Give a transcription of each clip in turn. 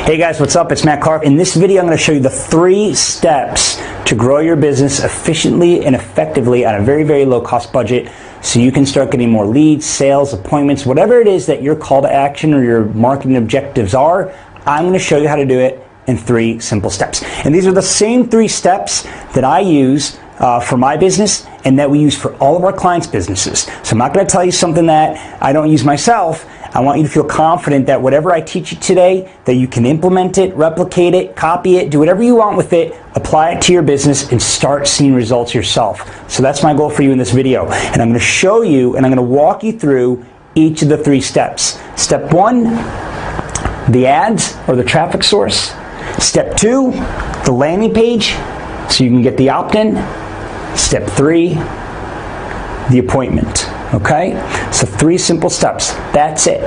Hey guys, what's up? It's Matt Clark. In this video, I'm going to show you the 3 steps to grow your business efficiently and effectively on a very, very low cost budget so you can start getting more leads, sales, appointments, whatever it is that your call to action or your marketing objectives are. I'm going to show you how to do it in 3 simple steps. And these are the same 3 steps that I use for my business and that we use for all of our clients' businesses. So I'm not going to tell you something that I don't use myself. I want you to feel confident that whatever I teach you today, that you can implement it, replicate it, copy it, do whatever you want with it, apply it to your business, and start seeing results yourself. So that's my goal for you in this video. And I'm going to show you and I'm going to walk you through each of the 3 steps. Step 1, the ads or the traffic source. Step 2, the landing page, so you can get the opt-in. Step 3, the appointment. Okay? So 3 simple steps. That's it.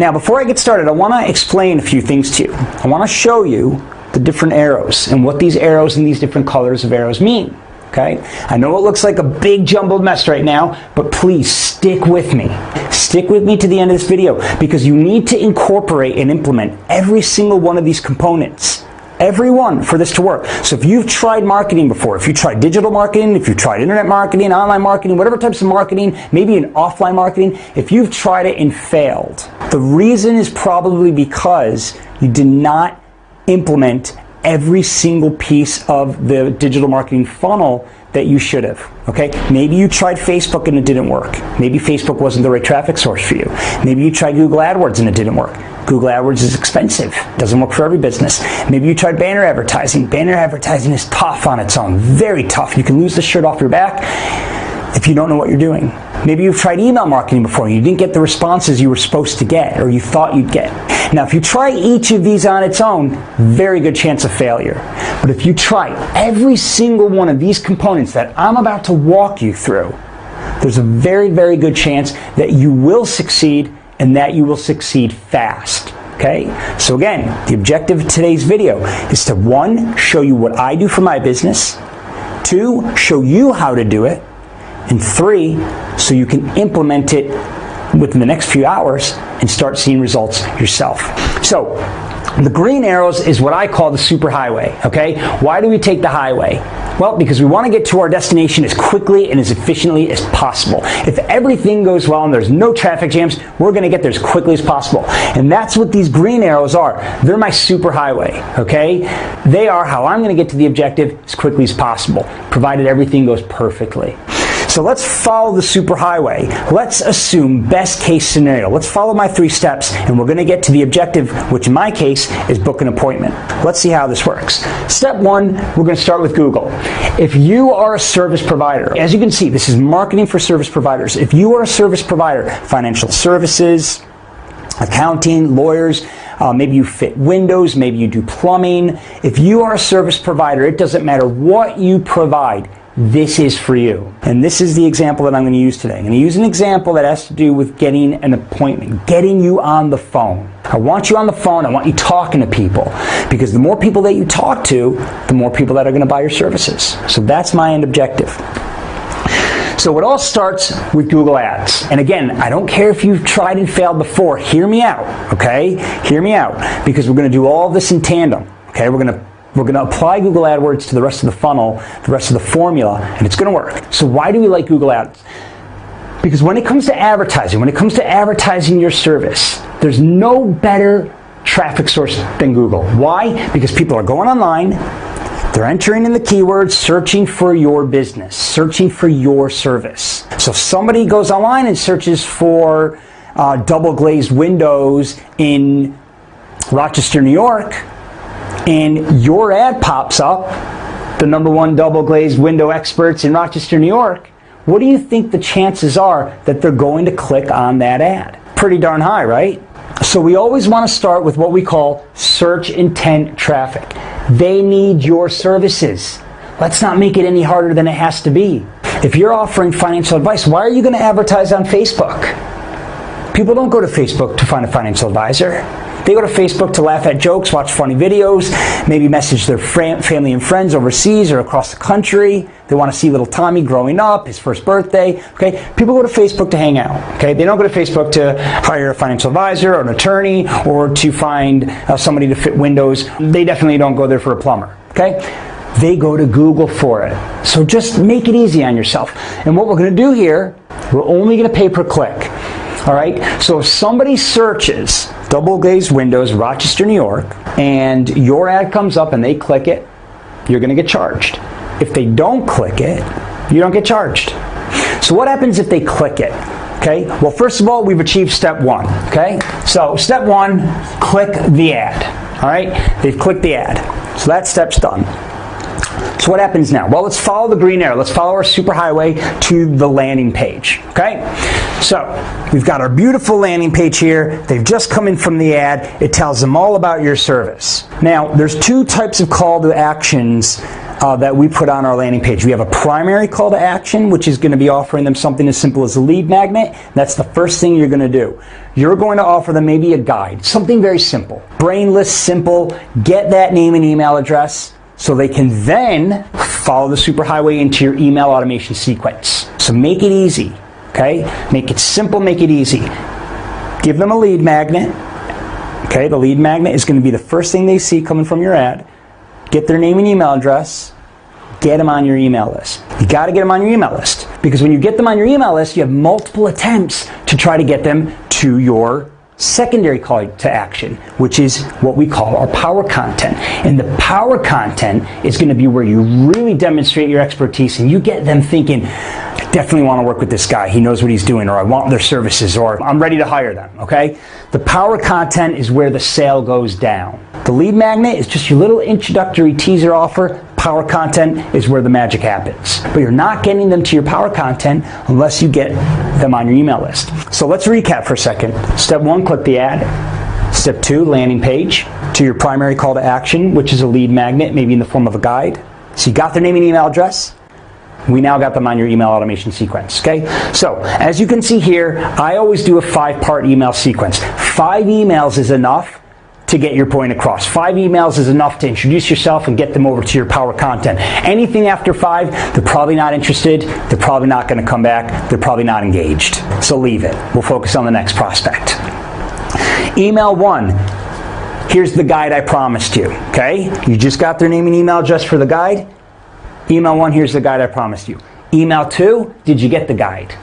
Now, before I get started, I want to explain a few things to you. I want to show you the different arrows and what these arrows and these different colors of arrows mean. Okay? I know it looks like a big jumbled mess right now, but please stick with me. Stick with me to the end of this video because you need to incorporate and implement every single one of these components. Every one for this to work. So if you've tried marketing before, if you tried digital marketing, if you've tried internet marketing, online marketing, whatever types of marketing, maybe an offline marketing, if you've tried it and failed, the reason is probably because you did not implement every single piece of the digital marketing funnel that you should have. Okay? Maybe you tried Facebook and it didn't work. Maybe Facebook wasn't the right traffic source for you. Maybe you tried Google AdWords and it didn't work. Google AdWords is expensive. Doesn't work for every business. Maybe you tried banner advertising. Banner advertising is tough on its own. Very tough. You can lose the shirt off your back if you don't know what you're doing. Maybe you've tried email marketing before and you didn't get the responses you were supposed to get or you thought you'd get. Now, if you try each of these on its own, very good chance of failure. But if you try every single one of these components that I'm about to walk you through, there's a very, very good chance that you will succeed and that you will succeed fast. Okay? So again, the objective of today's video is to 1, show you what I do for my business, 2, show you how to do it, and 3, so you can implement it within the next few hours and start seeing results yourself. So, the green arrows is what I call the superhighway, okay? Why do we take the highway? Well, because we want to get to our destination as quickly and as efficiently as possible. If everything goes well and there's no traffic jams, we're going to get there as quickly as possible. And that's what these green arrows are. They're my superhighway, okay? They are how I'm going to get to the objective as quickly as possible, provided everything goes perfectly. So let's follow the superhighway. Let's assume best case scenario. Let's follow my 3 steps and we're going to get to the objective, which in my case is book an appointment. Let's see how this works. Step 1, we're going to start with Google. If you are a service provider, as you can see, this is marketing for service providers. If you are a service provider, financial services, accounting, lawyers, maybe you fit windows, maybe you do plumbing. If you are a service provider, it doesn't matter what you provide. This is for you. And this is the example that I'm going to use today. I'm going to use an example that has to do with getting an appointment, getting you on the phone. I want you on the phone. I want you talking to people because the more people that you talk to, the more people that are going to buy your services. So that's my end objective. So it all starts with Google Ads. And again, I don't care if you've tried and failed before. Hear me out, okay? Hear me out because we're going to do all of this in tandem, okay? We're going to apply Google AdWords to the rest of the funnel, the rest of the formula, and it's going to work. So why do we like Google Ads? Because when it comes to advertising your service, there's no better traffic source than Google. Why? Because people are going online, they're entering in the keywords, searching for your business, searching for your service. So if somebody goes online and searches for double glazed windows in Rochester, New York, and your ad pops up, the #1 double glazed window experts in Rochester, New York, what do you think the chances are that they're going to click on that ad? Pretty darn high, right? So we always want to start with what we call search intent traffic. They need your services. Let's not make it any harder than it has to be. If you're offering financial advice, why are you going to advertise on Facebook? People don't go to Facebook to find a financial advisor. They go to Facebook to laugh at jokes, watch funny videos, maybe message their family and friends overseas or across the country. They want to see little Tommy growing up, his first birthday. Okay, people go to Facebook to hang out. Okay, they don't go to Facebook to hire a financial advisor or an attorney or to find somebody to fit windows. They definitely don't go there for a plumber. Okay, they go to Google for it. So just make it easy on yourself. And what we're going to do here, we're only going to pay per click. All right, so if somebody searches double glazed windows, Rochester, New York, and your ad comes up and they click it, you're going to get charged. If they don't click it, you don't get charged. So what happens if they click it? Okay, well, first of all, we've achieved step one. Okay, so step one, click the ad. All right, they've clicked the ad. So that step's done. So what happens now? Well, let's follow the green arrow. Let's follow our superhighway to the landing page. Okay, so we've got our beautiful landing page here. They've just come in from the ad. It tells them all about your service. Now, there's two types of call to actions that we put on our landing page. We have a primary call to action, which is going to be offering them something as simple as a lead magnet. That's the first thing you're going to do. You're going to offer them maybe a guide, something very simple, brainless, simple. Get that name and email address so they can then follow the superhighway into your email automation sequence. So make it easy, okay? Make it simple, make it easy. Give them a lead magnet. Okay, the lead magnet is going to be the first thing they see coming from your ad. Get their name and email address. Get them on your email list. You got to get them on your email list, because when you get them on your email list, you have multiple attempts to try to get them to your secondary call to action, which is what we call our power content. And the power content is going to be where you really demonstrate your expertise and you get them thinking, I definitely want to work with this guy. He knows what he's doing, or I want their services, or I'm ready to hire them. Okay? The power content is where the sale goes down. The lead magnet is just your little introductory teaser offer. Power content is where the magic happens. But you're not getting them to your power content unless you get them on your email list. So let's recap for a second. Step one, click the ad. Step two, landing page to your primary call to action, which is a lead magnet, maybe in the form of a guide. So you got their name and email address. We now got them on your email automation sequence, okay? So, as you can see here, I always do a 5-part email sequence. 5 emails is enough to get your point across. 5 emails is enough to introduce yourself and get them over to your power content. Anything after 5, they're probably not interested, they're probably not going to come back, they're probably not engaged. So leave it. We'll focus on the next prospect. Email 1. Here's the guide I promised you, okay? You just got their name and email address for the guide. Email 1, here's the guide I promised you. Email 2, did you get the guide?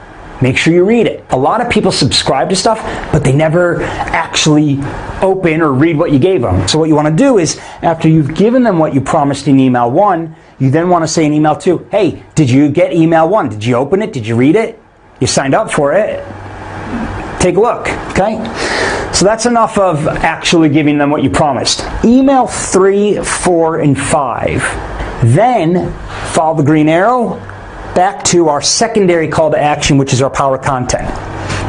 Make sure you read it. A lot of people subscribe to stuff, but they never actually open or read what you gave them. So what you want to do is, after you've given them what you promised in email 1, you then want to say in email 2, hey, did you get email 1? Did you open it? Did you read it? You signed up for it. Take a look, okay? So that's enough of actually giving them what you promised. Email 3, 4, and 5. Then follow the green arrow back to our secondary call to action, which is our power content.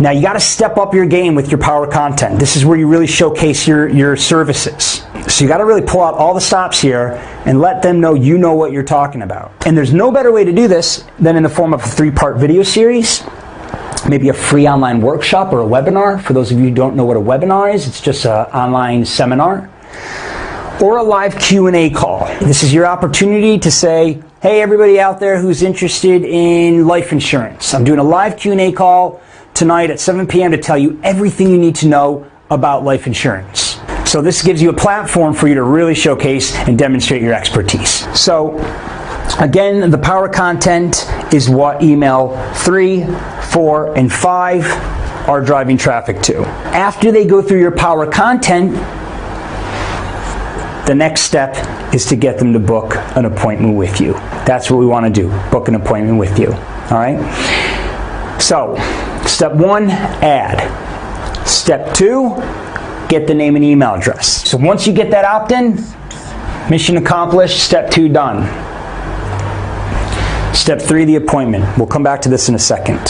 Now you got to step up your game with your power content. This is where you really showcase your services. So you got to really pull out all the stops here and let them know you know what you're talking about. And there's no better way to do this than in the form of a 3-part video series, maybe a free online workshop or a webinar. For those of you who don't know what a webinar is, it's just an online seminar. Or a live Q&A call. This is your opportunity to say, hey, everybody out there who's interested in life insurance, I'm doing a live Q&A call tonight at 7 p.m. to tell you everything you need to know about life insurance. So this gives you a platform for you to really showcase and demonstrate your expertise. So again, the power content is what email 3, 4, and 5 are driving traffic to. After they go through your power content, the next step is to get them to book an appointment with you. That's what we want to do, book an appointment with you, all right? So, step 1, ad. Step 2, get the name and email address. So once you get that opt-in, mission accomplished, step 2 done. Step 3, the appointment. We'll come back to this in a second.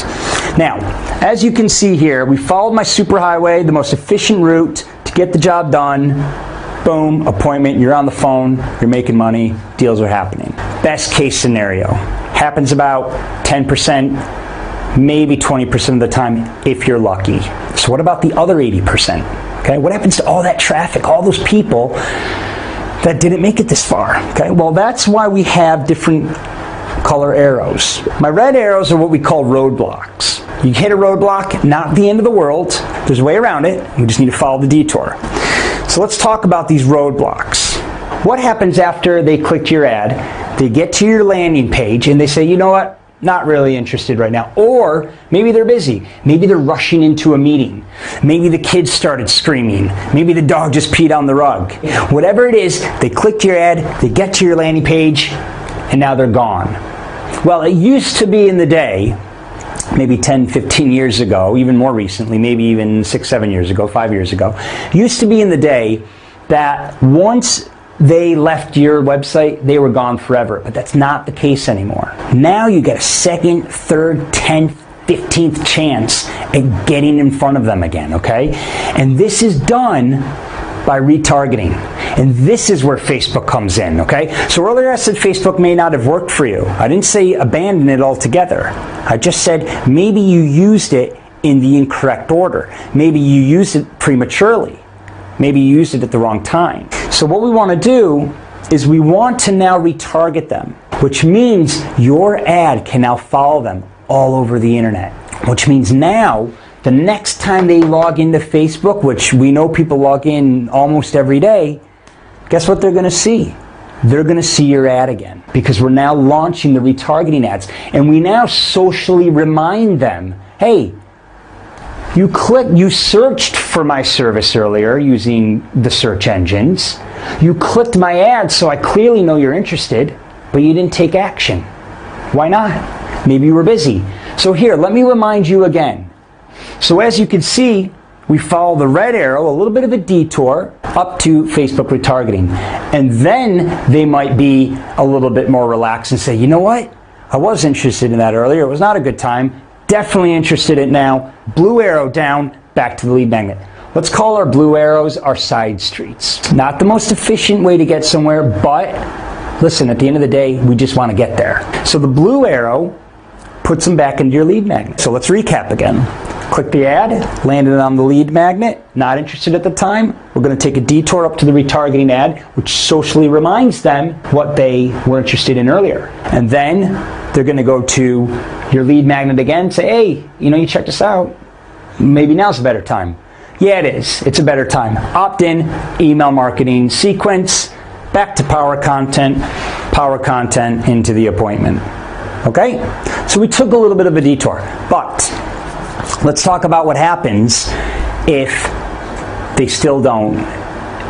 Now, as you can see here, we followed my superhighway, the most efficient route to get the job done. Boom, appointment, you're on the phone, you're making money, deals are happening. Best case scenario. Happens about 10%, maybe 20% of the time if you're lucky. So what about the other 80%? Okay, what happens to all that traffic, all those people that didn't make it this far? Okay, well, that's why we have different color arrows. My red arrows are what we call roadblocks. You hit a roadblock, not the end of the world. There's a way around it. We just need to follow the detour. So let's talk about these roadblocks. What happens after they clicked your ad? They get to your landing page and they say, you know what? Not really interested right now. Or maybe they're busy. Maybe they're rushing into a meeting. Maybe the kids started screaming. Maybe the dog just peed on the rug. Whatever it is, they clicked your ad, they get to your landing page, and now they're gone. Well, it used to be in the day, maybe 10, 15 years ago, even more recently, maybe even 6, 7 years ago, 5 years ago, used to be in the day that once they left your website, they were gone forever. But that's not the case anymore. Now you get a second, third, 10th, 15th chance at getting in front of them again, okay? And this is done by retargeting. And this is where Facebook comes in, okay? So earlier I said Facebook may not have worked for you. I didn't say abandon it altogether. I just said maybe you used it in the incorrect order. Maybe you used it prematurely. Maybe you used it at the wrong time. So what we want to do is we want to now retarget them, which means your ad can now follow them all over the internet. Which means now, the next time they log into Facebook, which we know people log in almost every day, guess what they're going to see? They're going to see your ad again, because we're now launching the retargeting ads. And we now socially remind them, hey, you searched for my service earlier using the search engines. You clicked my ad, so I clearly know you're interested, but you didn't take action. Why not? Maybe you were busy. So here, let me remind you again. So as you can see, we follow the red arrow, a little bit of a detour, up to Facebook retargeting. And then they might be a little bit more relaxed and say, you know what? I was interested in that earlier. It was not a good time. Definitely interested in it now. Blue arrow down, back to the lead magnet. Let's call our blue arrows our side streets. Not the most efficient way to get somewhere, but listen, at the end of the day, we just want to get there. So the blue arrow puts them back into your lead magnet. So let's recap again. Click the ad, landed on the lead magnet, not interested at the time. We're going to take a detour up to the retargeting ad, which socially reminds them what they were interested in earlier. And then they're going to go to your lead magnet again, say, hey, you checked us out. Maybe now's a better time. Yeah, it is. It's a better time. Opt-in, email marketing sequence, back to power content into the appointment. Okay? So we took a little bit of a detour, but let's talk about what happens if they still don't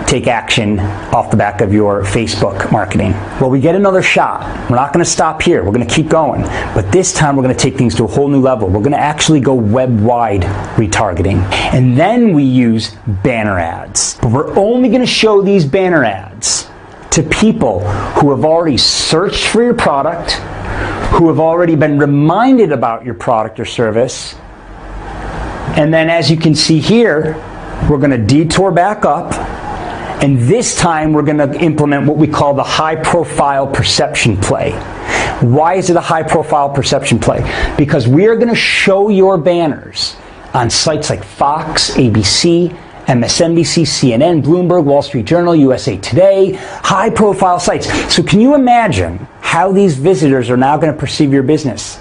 take action off the back of your Facebook marketing. Well, we get another shot. We're not going to stop here. We're going to keep going. But this time we're going to take things to a whole new level. We're going to actually go web-wide retargeting. And then we use banner ads. But we're only going to show these banner ads to people who have already searched for your product, who have already been reminded about your product or service. And then as you can see here, we're going to detour back up. And this time we're going to implement what we call the high-profile perception play. Why is it a high-profile perception play? Because we are going to show your banners on sites like Fox, ABC, MSNBC, CNN, Bloomberg, Wall Street Journal, USA Today, high-profile sites. So can you imagine how these visitors are now going to perceive your business?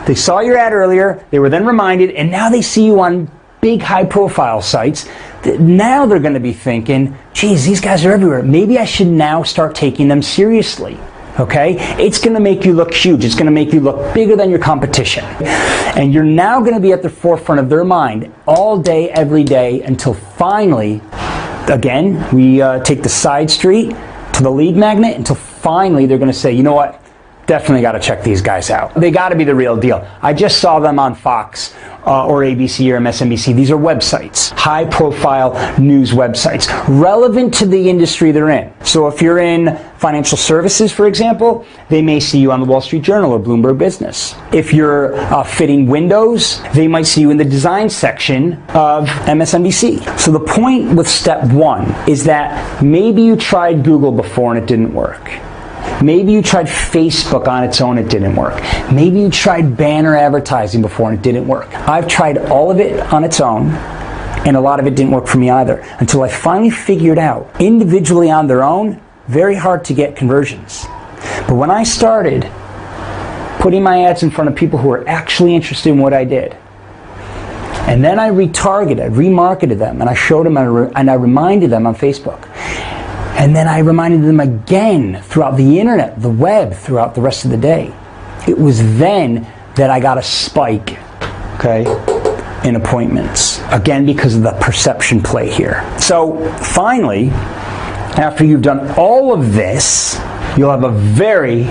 They saw your ad earlier, they were then reminded, and now they see you on big high-profile sites. Now they're going to be thinking, geez, these guys are everywhere. Maybe I should now start taking them seriously. Okay? It's going to make you look huge. It's going to make you look bigger than your competition. And you're now going to be at the forefront of their mind all day, every day, until finally, again, we take the side street to the lead magnet, until finally they're going to say, you know what? Definitely got to check these guys out. They got to be the real deal. I just saw them on Fox or ABC or MSNBC. These are websites, high-profile news websites, relevant to the industry they're in. So if you're in financial services, for example, they may see you on the Wall Street Journal or Bloomberg Business. If you're fitting windows, they might see you in the design section of MSNBC. So the point with step one is that maybe you tried Google before and it didn't work. Maybe you tried Facebook on its own, it didn't work. Maybe you tried banner advertising before and it didn't work. I've tried all of it on its own, and a lot of it didn't work for me either, until I finally figured out, individually on their own, very hard to get conversions. But when I started putting my ads in front of people who were actually interested in what I did, and then I remarketed them, and I showed them, and I reminded them on Facebook. And then I reminded them again throughout the internet, the web, throughout the rest of the day. It was then that I got a spike, okay, in appointments. Again, because of the perception play here. So finally, after you've done all of this, you'll have a very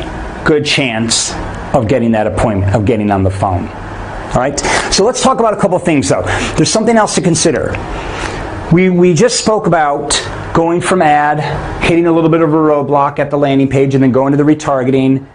good chance of getting that appointment, of getting on the phone. All right? So let's talk about a couple things though. There's something else to consider. We just spoke about going from ad, hitting a little bit of a roadblock at the landing page, and then going to the retargeting,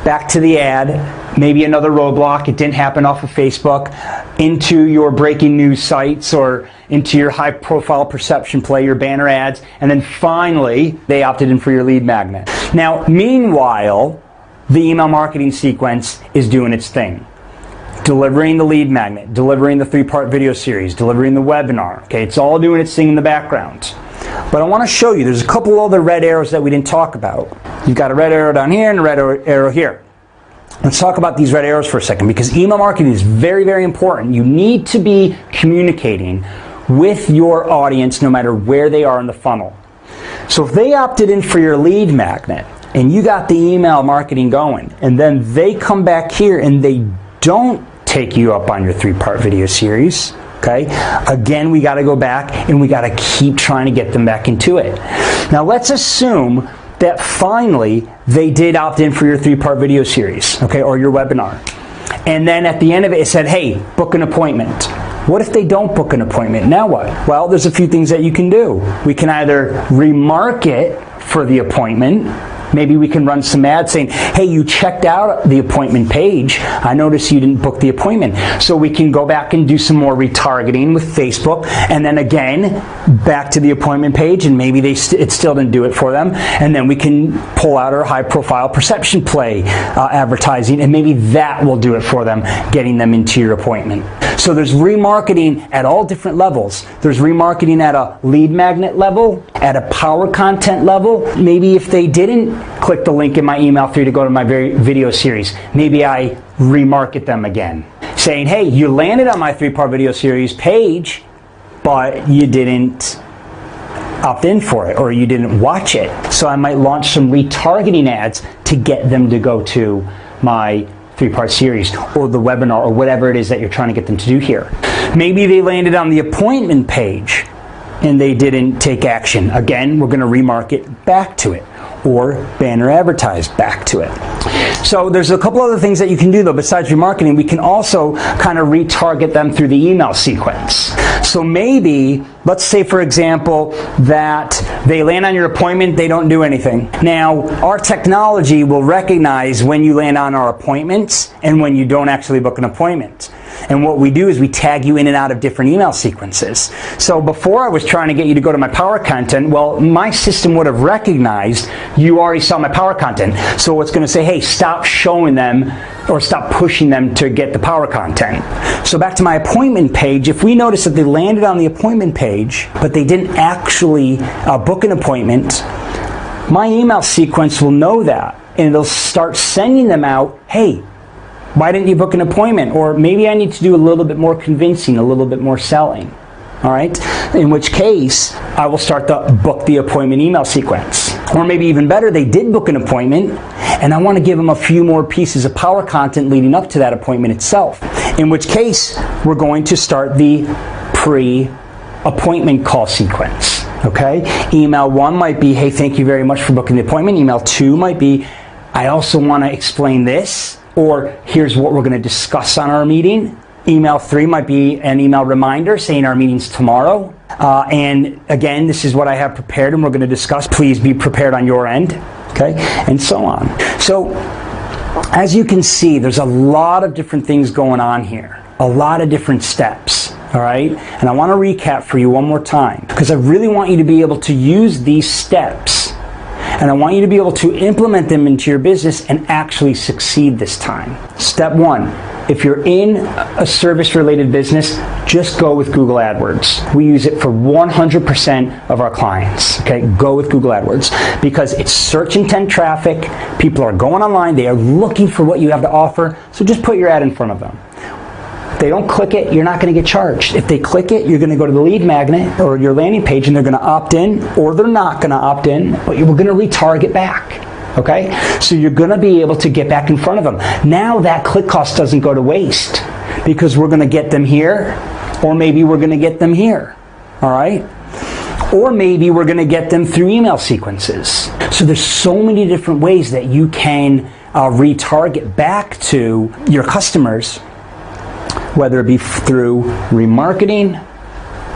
back to the ad, maybe another roadblock, it didn't happen off of Facebook, into your breaking news sites or into your high profile perception play, your banner ads, and then finally they opted in for your lead magnet. Now, meanwhile, the email marketing sequence is doing its thing. Delivering the lead magnet, delivering the 3-part video series, delivering the webinar. Okay, it's all doing its thing in the background. But I want to show you, there's a couple other red arrows that we didn't talk about. You've got a red arrow down here and a red arrow here. Let's talk about these red arrows for a second, because email marketing is very, very important. You need to be communicating with your audience no matter where they are in the funnel. So if they opted in for your lead magnet and you got the email marketing going, and then they come back here and they don't take you up on your 3-part video series, okay? Again, we got to go back and we got to keep trying to get them back into it. Now let's assume that finally they did opt in for your 3-part video series, okay, or your webinar. And then at the end of it, it said, hey, book an appointment. What if they don't book an appointment? Now what? Well, there's a few things that you can do. We can either remarket for the appointment. Maybe we can run some ads saying, hey, you checked out the appointment page. I noticed you didn't book the appointment. So we can go back and do some more retargeting with Facebook, and then again, back to the appointment page, and maybe it still didn't do it for them. And then we can pull out our high profile perception play advertising, and maybe that will do it for them, getting them into your appointment. So there's remarketing at all different levels. There's remarketing at a lead magnet level, at a power content level. Maybe if they didn't click the link in my email for you to go to my video series, maybe I remarket them again, saying, hey, you landed on my 3-part video series page, but you didn't opt in for it, or you didn't watch it. So I might launch some retargeting ads to get them to go to my 3-part series or the webinar or whatever it is that you're trying to get them to do here. Maybe they landed on the appointment page and they didn't take action. Again, we're going to remarket back to it, or banner advertise back to it. So there's a couple other things that you can do though besides remarketing. We can also kind of retarget them through the email sequence. So maybe, let's say for example, that they land on your appointment, they don't do anything. Now, our technology will recognize when you land on our appointments and when you don't actually book an appointment. And what we do is we tag you in and out of different email sequences. So before I was trying to get you to go to my power content, well, my system would have recognized you already saw my power content. So it's going to say, hey, stop showing them or stop pushing them to get the power content. So back to my appointment page, if we notice that they landed on the appointment page, but they didn't actually book an appointment, my email sequence will know that, and it'll start sending them out, hey, why didn't you book an appointment? Or maybe I need to do a little bit more convincing, a little bit more selling. All right? In which case, I will start the book the appointment email sequence. Or maybe even better, they did book an appointment, and I want to give them a few more pieces of power content leading up to that appointment itself. In which case, we're going to start the pre-appointment call sequence. Okay? Email 1 might be, hey, thank you very much for booking the appointment. Email 2 might be, I also want to explain this, or here's what we're going to discuss on our meeting. Email 3 might be an email reminder saying our meeting's tomorrow. And again, this is what I have prepared and we're going to discuss. Please be prepared on your end. Okay? And so on. So, as you can see, there's a lot of different things going on here. A lot of different steps. All right? And I want to recap for you one more time, because I really want you to be able to use these steps And I want you to be able to implement them into your business and actually succeed this time. Step 1, if you're in a service-related business, just go with Google AdWords. We use it for 100% of our clients. Okay, go with Google AdWords because it's search intent traffic. People are going online, they are looking for what you have to offer, so just put your ad in front of them. If they don't click it, you're not going to get charged. If they click it, you're going to go to the lead magnet or your landing page and they're going to opt in, or they're not going to opt in, but you're going to retarget back. Okay? So you're going to be able to get back in front of them. Now that click cost doesn't go to waste because we're going to get them here, or maybe we're going to get them here. All right? Or maybe we're going to get them through email sequences. So there's so many different ways that you can retarget back to your customers, whether it be through remarketing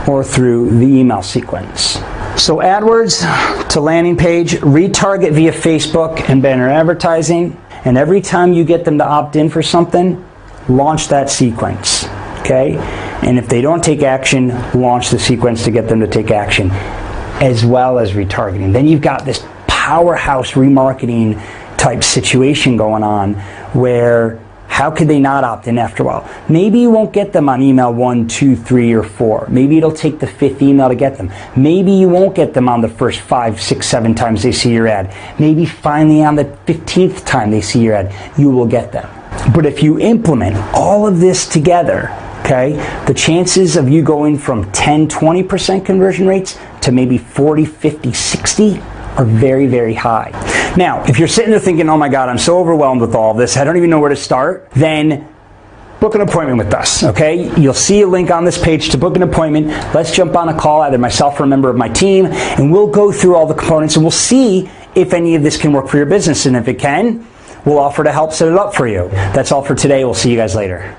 or through the email sequence. So AdWords to landing page, retarget via Facebook and banner advertising, and every time you get them to opt in for something, launch that sequence, okay? And if they don't take action, launch the sequence to get them to take action, as well as retargeting. Then you've got this powerhouse remarketing type situation going on where how could they not opt in after a while? Maybe you won't get them on email 1, 2, 3, or 4. Maybe it'll take the 5th email to get them. Maybe you won't get them on the first 5, 6, 7 times they see your ad. Maybe finally on the 15th time they see your ad, you will get them. But if you implement all of this together, okay, the chances of you going from 10, 20% conversion rates to maybe 40, 50, 60 are very, very high. Now, if you're sitting there thinking, oh my God, I'm so overwhelmed with all of this, I don't even know where to start, then book an appointment with us, okay? You'll see a link on this page to book an appointment. Let's jump on a call, either myself or a member of my team, and we'll go through all the components and we'll see if any of this can work for your business. And if it can, we'll offer to help set it up for you. That's all for today. We'll see you guys later.